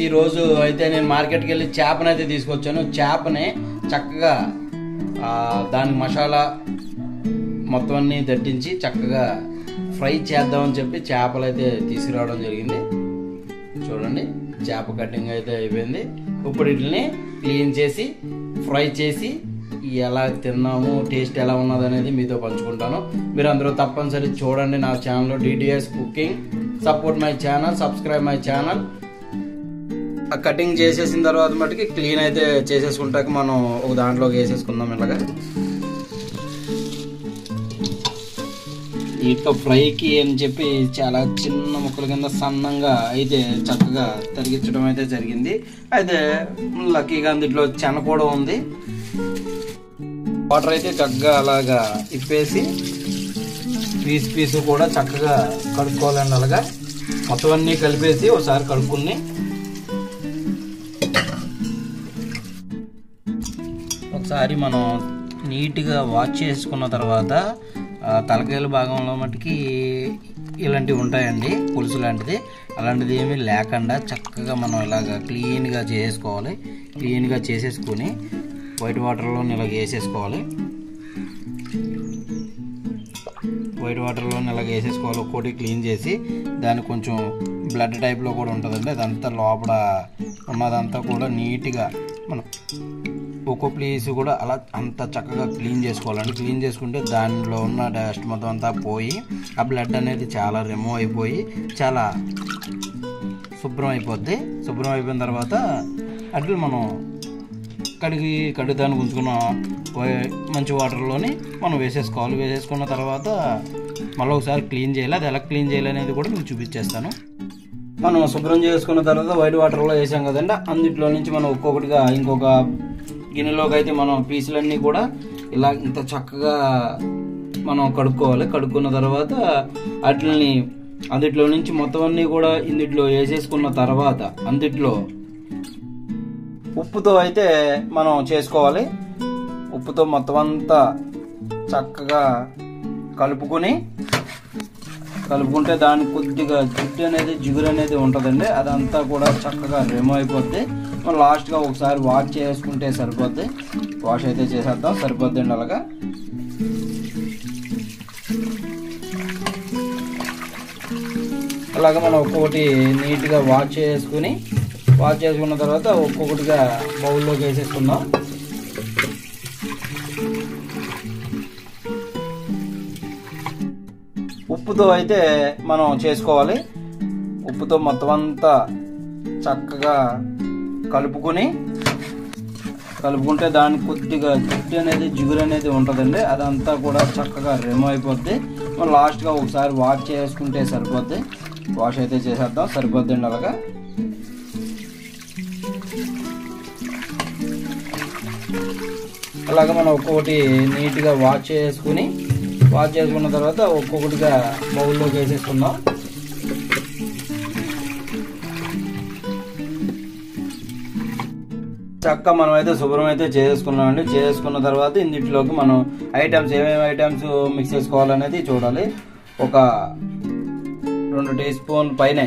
ఈ రోజు అయితే నేను మార్కెట్కి వెళ్ళి చేపని అయితే తీసుకొచ్చాను. చేపని చక్కగా దానికి మసాలా మొత్తం అన్ని దట్టించి చక్కగా ఫ్రై చేద్దామని చెప్పి చేపలు అయితే తీసుకురావడం జరిగింది. చూడండి, చేప కటింగ్ అయితే అయిపోయింది. ఇప్పుడు వీటిని క్లీన్ చేసి ఫ్రై చేసి ఎలా తిన్నాము, టేస్ట్ ఎలా ఉన్నది అనేది మీతో పంచుకుంటాను. మీరు అందరూ తప్పనిసరి చూడండి నా ఛానల్లో DDS cooking. Support my channel, subscribe my channel. Cutting చేసేసిన తర్వాత మటుకి క్లీన్ అయితే చేసేసుకుంటాక మనం ఒక దాంట్లోకి వేసేసుకుందాం. ఇలాగా వీటితో ఫ్రైకి అని చెప్పి చాలా చిన్న ముక్కల కింద సన్నంగా అయితే చక్కగా తరిగించడం అయితే జరిగింది. అయితే లక్కీగా అందులో చెన కూడా ఉంది. వాటర్ అయితే చక్కగా అలాగా ఇప్పేసి పీసు కూడా చక్కగా కడుక్కోవాలండి. అలాగా మొత్తం అన్నీ కలిపేసి ఒకసారి కడుక్కుని ఒకసారి మనం నీట్గా వాష్ చేసుకున్న తర్వాత తలకాయల భాగంలో మటుకి ఇలాంటివి ఉంటాయండి, పులుసు లాంటిది. అలాంటిది ఏమీ లేకుండా చక్కగా మనం ఇలాగ క్లీన్గా చేసుకోవాలి. క్లీన్గా చేసేసుకుని వైట్ వాటర్లో ఇలాగ వేసేసుకోవాలి. వైట్ వాటర్లో ఇలాగ వేసేసుకోవాలి. ఒక్కోటి క్లీన్ చేసి దానికి కొంచెం బ్లడ్ టైప్లో కూడా ఉంటుందండి. అదంతా లోపల ఉన్నదంతా కూడా నీట్గా మనం ఒక్కో ప్లేస్ కూడా అలా అంత చక్కగా క్లీన్ చేసుకోవాలండి. క్లీన్ చేసుకుంటే దానిలో ఉన్న డస్ట్ మొత్తం అంతా పోయి ఆ బ్లడ్ అనేది చాలా రిమూవ్ అయిపోయి చాలా శుభ్రం అయిపోద్ది. శుభ్రం అయిపోయిన తర్వాత అట్లా మనం కడుగుతానికి ఉంచుకున్న మంచి వాటర్లోని మనం వేసేసుకోవాలి. వేసేసుకున్న తర్వాత మళ్ళీ ఒకసారి క్లీన్ చేయాలి. అది ఎలా క్లీన్ చేయాలి అనేది కూడా మీకు చూపించేస్తాను. మనం శుభ్రం చేసుకున్న తర్వాత వైట్ వాటర్లో వేసాం కదండి, అందులో నుంచి మనం ఒక్కొక్కటిగా ఇంకొక గిన్నెలోకి అయితే మనం పీసులన్నీ కూడా ఇలా ఇంత చక్కగా మనం కడుక్కోవాలి. కడుక్కున్న తర్వాత వాటిని అందులో నుంచి మొత్తం అన్నీ కూడా ఇందులో వేసేసుకున్న తర్వాత అందులో ఉప్పుతో అయితే మనం చేసుకోవాలి. ఉప్పుతో మొత్తం అంతా చక్కగా కలుపుకుంటే దానికి కొద్దిగా జిడ్డు అనేది జిగురు అనేది ఉంటుందండి. అదంతా కూడా చక్కగా రిమూవ్ అయిపోద్ది. మనం లాస్ట్గా ఒకసారి వాష్ చేసుకుంటే సరిపోద్ది. వాష్ అయితే చేసేద్దాం, సరిపోద్దండి. అలాగా మనం ఒక్కొక్కటి నీట్గా వాష్ చేసుకున్న తర్వాత ఒక్కొక్కటిగా బౌల్లోకి వేసేసుకుందాం. ఉప్పుతో అయితే మనం చేసుకోవాలి. ఉప్పుతో మొత్తం అంతా చక్కగా కలుపుకుంటే దానికి కొద్దిగా జిడ్డు అనేది జిగురు అనేది ఉంటుందండి. అదంతా కూడా చక్కగా రిమూవ్ అయిపోద్ది. మనం లాస్ట్గా ఒకసారి వాష్ చేసుకుంటే సరిపోద్ది. వాష్ అయితే చేసేద్దాం, సరిపోద్దండి. అలాగా మనం ఒక్కొక్కటి నీట్గా వాష్ చేసుకున్న తర్వాత ఒక్కొక్కటిగా బౌల్లోకి వేసేసుకుందాం. చక్కగా మనం అయితే శుభ్రం అయితే చేసుకున్నామండి. చేసుకున్న తర్వాత ఇందులోకి మనం ఏమేమి ఐటమ్స్ మిక్స్ చేసుకోవాలనేది చూడాలి. ఒక 2 టీ స్పూన్ల పైనే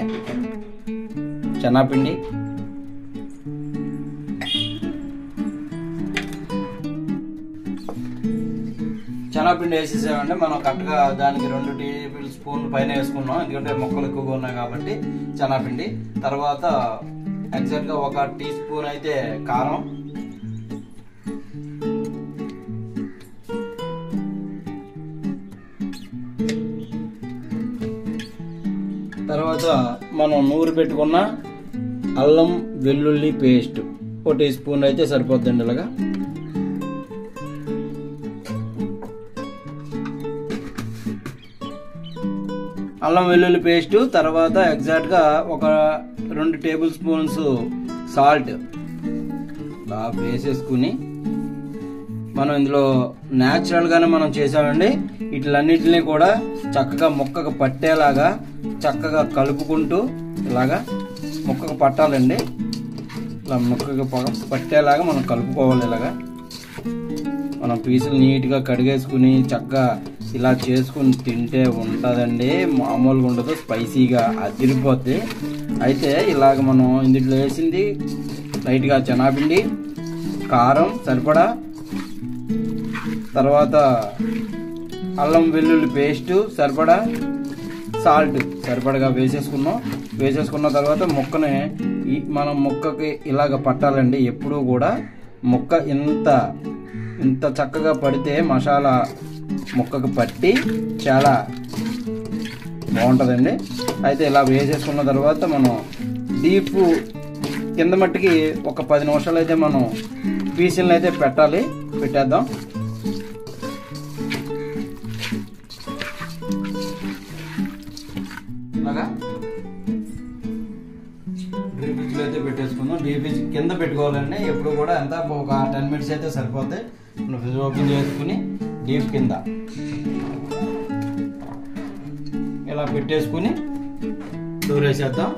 శనగపిండి, శనగపిండి వేసేసామంటే మనం కరెక్ట్గా దానికి 2 టేబుల్ స్పూన్ల పైన వేసుకున్నాం. ఎందుకంటే మొక్కలు ఎక్కువగా ఉన్నాయి కాబట్టి శనగపిండి. తర్వాత ఎగ్జాక్ట్గా 1 టీ స్పూన్ అయితే కారం, తర్వాత మనం నూరు పెట్టుకున్న అల్లం వెల్లుల్లి పేస్ట్ 1 టీ స్పూన్ అయితే సరిపోద్దండి. ఇలాగా అల్లం వెల్లుల్లి పేస్ట్, తర్వాత ఎగ్జాక్ట్గా ఒక 2 టేబుల్ స్పూన్స్ సాల్ట్ వేసేసుకుని మనం ఇందులో న్యాచురల్గానే మనం చేసామండి. వీటిలన్నిటిని కూడా చక్కగా ముక్కకు పట్టేలాగా చక్కగా కలుపుకుంటూ ఇలాగా ముక్కకు పట్టాలండి. ఇలా ముక్కకు పట్టేలాగా మనం కలుపుకోవాలి. ఇలాగా మనం పీసులు నీట్గా కడిగేసుకుని చక్కగా ఇలా చేసుకుని తింటే ఉంటుందండి, మామూలుగా ఉండదు, స్పైసీగా అదిరిపోద్ది. అయితే ఇలాగ మనం ఇందులో వేసింది లైట్గా శనగపిండి, కారం సరిపడా, తర్వాత అల్లం వెల్లుల్లి పేస్టు సరిపడా, సాల్ట్ సరిపడగా వేసేసుకున్న తర్వాత ముక్కని మనం ముక్కకి ఇలాగ పట్టాలండి. ఎప్పుడూ కూడా ముక్క ఇంత చక్కగా పడితే మసాలా ముక్కకు పట్టి చాలా బాగుంటుందండి. అయితే ఇలా వేసేసుకున్న తర్వాత మనం డీప్ కింద మట్టికి ఒక 10 నిమిషాలు అయితే మనం పీసులను అయితే పెట్టేద్దాం. అలాగా డీప్ ఫ్రిడ్జ్లో అయితే పెట్టేసుకుందాం. డీప్ ఫ్రిడ్జ్ కింద పెట్టుకోవాలండి ఎప్పుడు కూడా. ఎంత ఒక 10 మినిట్స్ అయితే సరిపోతే మనం ఫ్రిడ్జ్ ఓపెన్ చేసుకుని డీప్ కింద ఇలా పెట్టేసుకుని డోర్ వేసేద్దాం.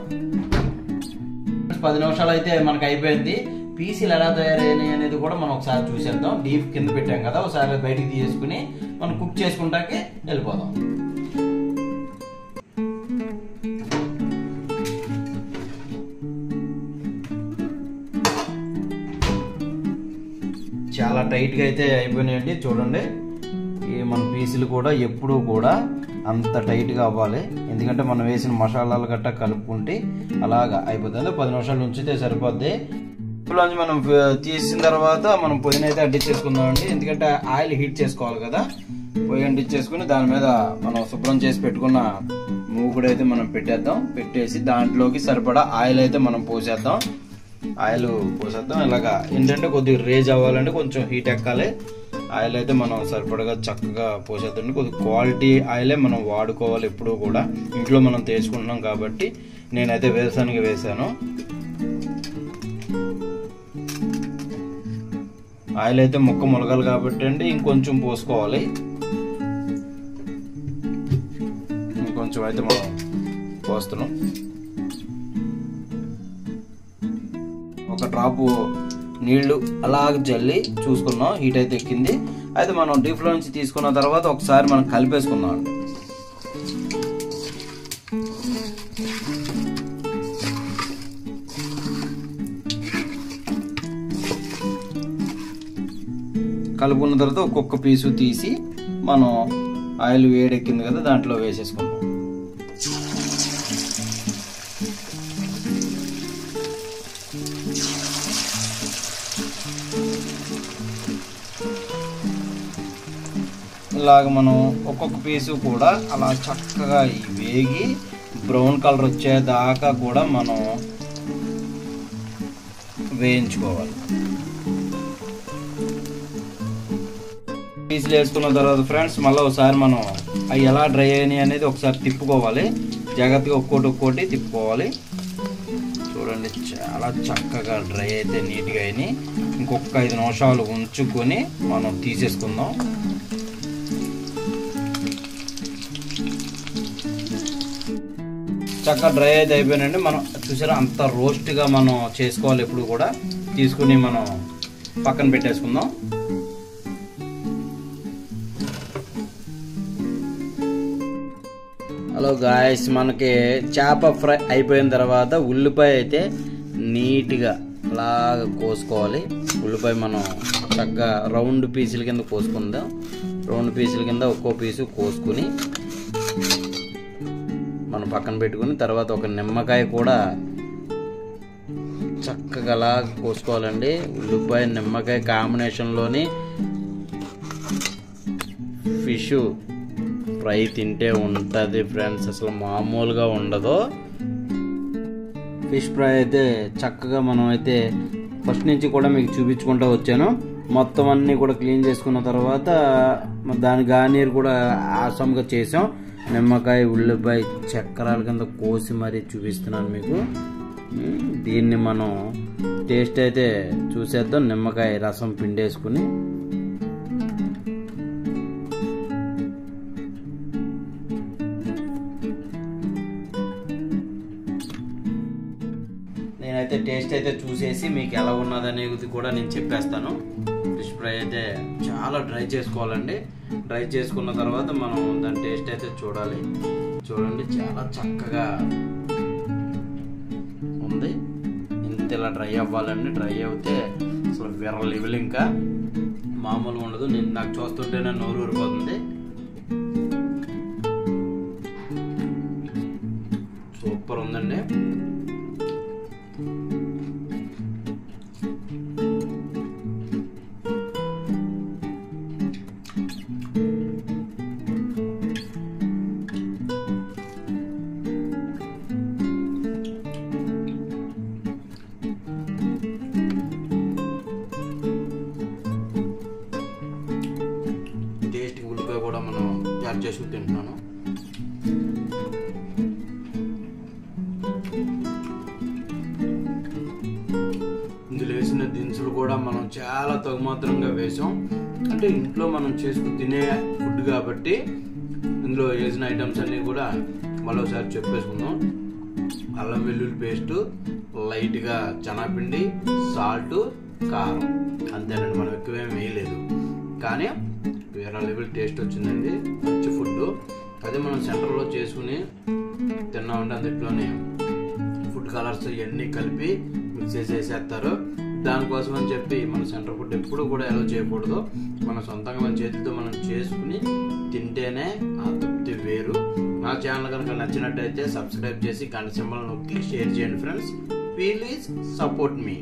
10 నిమిషాలు అయితే మనకు అయిపోయింది. పీసులు ఎలా తయారైనాయి అనేది కూడా మనం ఒకసారి చూసేద్దాం. డీప్ కింద పెట్టాం కదా, ఒకసారి బయటికి తీసుకుని మనం కుక్ చేసుకుంటాకే వెళ్ళిపోదాం. చాలా టైట్గా అయితే అయిపోయినాయండి. చూడండి, ఈ మన పీసులు కూడా ఎప్పుడూ కూడా అంత టైట్గా అవ్వాలి, ఎందుకంటే మనం వేసిన మసాలాలు గట్టా కలుపుకుంటే అలాగా అయిపోతుంది. 10 నిమిషాలు ఉంచితే సరిపోద్ది. ఇందులోంచి మనం తీసిన తర్వాత మనం పొయ్యిని అయితే అడ్డించేసుకుందామండి, ఎందుకంటే ఆయిల్ హీట్ చేసుకోవాలి కదా. పొయ్యి అంటించేసుకుని దాని మీద మనం శుభ్రం చేసి పెట్టుకున్న మూకుడు అయితే మనం పెట్టేసి దాంట్లోకి సరిపడా ఆయిల్ అయితే మనం పోసేద్దాం. ఇలాగా ఏంటంటే కొద్దిగా రేజ్ అవ్వాలంటే కొంచెం హీట్ ఎక్కాలి. ఆయిల్ అయితే మనం సరిపడగా చక్కగా పోసేద్దండి. కొద్దిగా క్వాలిటీ ఆయిలే మనం వాడుకోవాలి ఎప్పుడూ కూడా. ఇంట్లో మనం తీసుకుంటున్నాం కాబట్టి నేనైతే వేసాను. ఆయిల్ అయితే ముక్క ములగాలి కాబట్టి అండి ఇంకొంచెం పోసుకోవాలి. ఇంకొంచెం అయితే మనం పోస్తున్నాం. ఒక డ్రాపు నీళ్లు అలాగ జల్లి చూసుకున్నాం, హీట్ అయితే ఎక్కింది. అయితే మనం డీప్ లో నుంచి తీసుకున్న తర్వాత ఒకసారి మనం కలిపేసుకుందాం అండి. కలుపుకున్న తర్వాత ఒక్కొక్క పీసు తీసి మనం ఆయిల్ వేడెక్కింది కదా దాంట్లో వేసేసుకుందాం. ఇలాగ మనం ఒక్కొక్క పీసు కూడా అలా చక్కగా వేగి బ్రౌన్ కలర్ వచ్చేదాకా కూడా మనం వేయించుకోవాలి. పీసులు వేసుకున్న తర్వాత ఫ్రెండ్స్ మళ్ళీ ఒకసారి మనం అవి ఎలా డ్రై అయినాయి అనేది ఒకసారి తిప్పుకోవాలి. జాగ్రత్తగా ఒక్కోటి తిప్పుకోవాలి. చూడండి, చాలా చక్కగా డ్రై అయితే నీట్గా అయినాయి. ఇంకొక 5 నిమిషాలు ఉంచుకొని మనం తీసేసుకుందాం. చక్కగా డ్రై అయితే అయిపోయినండి. మనం చూసారా అంత రోస్ట్గా మనం చేసుకోవాలి. ఎప్పుడు కూడా తీసుకుని మనం పక్కన పెట్టేసుకుందాం. హలో గాయస్, మనకి చేప ఫ్రై అయిపోయిన తర్వాత ఉల్లిపాయ అయితే నీట్గా అలాగ కోసుకోవాలి. ఉల్లిపాయ మనం చక్కగా రౌండ్ పీసుల కింద కోసుకుందాం. రౌండ్ పీసుల కింద ఒక్కో పీసు కోసుకుని మనం పక్కన పెట్టుకుని తర్వాత ఒక నిమ్మకాయ కూడా చక్కగా అలా కోసుకోవాలండి. ఉల్లిపాయ నిమ్మకాయ కాంబినేషన్లోని ఫిష్ ఫ్రై తింటే ఉంటుంది ఫ్రెండ్స్, అసలు మామూలుగా ఉండదు. ఫిష్ ఫ్రై అయితే చక్కగా మనం అయితే ఫస్ట్ నుంచి కూడా మీకు చూపించుకుంటూ వచ్చాను. మొత్తం అన్నీ కూడా క్లీన్ చేసుకున్న తర్వాత దాని గానీరు కూడా ఆసంగా చేసాం. నిమ్మకాయ ఉల్లిపాయ చక్రాల కింద కోసి మరీ చూపిస్తున్నాను మీకు. దీన్ని మనం టేస్ట్ అయితే చూసేద్దాం. నిమ్మకాయ రసం పిండేసుకుని నేనైతే టేస్ట్ అయితే చూసేసి మీకు ఎలా ఉన్నదనేది కూడా నేను చెప్పేస్తాను. ఫిష్ ఫ్రై అయితే చాలా డ్రై చేసుకోవాలండి. డ్రై చేసుకున్న తర్వాత మనం దాని టేస్ట్ అయితే చూడాలి. చూడండి చాలా చక్కగా ఉంది. ఇంత ఇలా డ్రై అవ్వాలండి. డ్రై అవుతే అసలు వేరే లెవెల్, ఇంకా మామూలుగా ఉండదు. నాకు చూస్తుంటేనే నోరు ఊరిపోతుంది. సూపర్ ఉందండి. టేస్ట్ ఉల్లిపాయ కూడా మనం యాడ్ చేసుకుని తింటున్నాను. ఇందులో వేసిన దినుసులు కూడా మనం చాలా తగుమాత్రంగా వేసాం. అంటే ఇంట్లో మనం చేసుకుని తినే ఫుడ్ కాబట్టి ఇందులో వేసిన ఐటమ్స్ అన్నీ కూడా మరోసారి చెప్పేసుకుందాం. అల్లం వెల్లుల్లి పేస్ట్, లైట్గా శనగపిండి, సాల్ట్, కారం, అంతేనండి. మనం ఎక్కువేం వేయలేదు, కానీ వేరే లెవెల్ టేస్ట్ వచ్చిందండి. మంచి ఫుడ్. అదే మనం సెంటర్లో చేసుకుని తిన్నామంటే అందులోనే ఫుడ్ కలర్స్ ఇవన్నీ కలిపి మిక్స్ చేసి వేసేస్తారు. దానికోసం అని చెప్పి మన సెంటర్ ఫుడ్ ఎప్పుడు కూడా ఎలా చేయకూడదు. మన సొంతంగా మన చేతితో మనం చేసుకుని తింటేనే ఆ తృప్తి వేరు. నా ఛానల్ కనుక నచ్చినట్టయితే సబ్స్క్రైబ్ చేసి గంట సింబల్ నొక్కి షేర్ చేయండి ఫ్రెండ్స్. Please support me.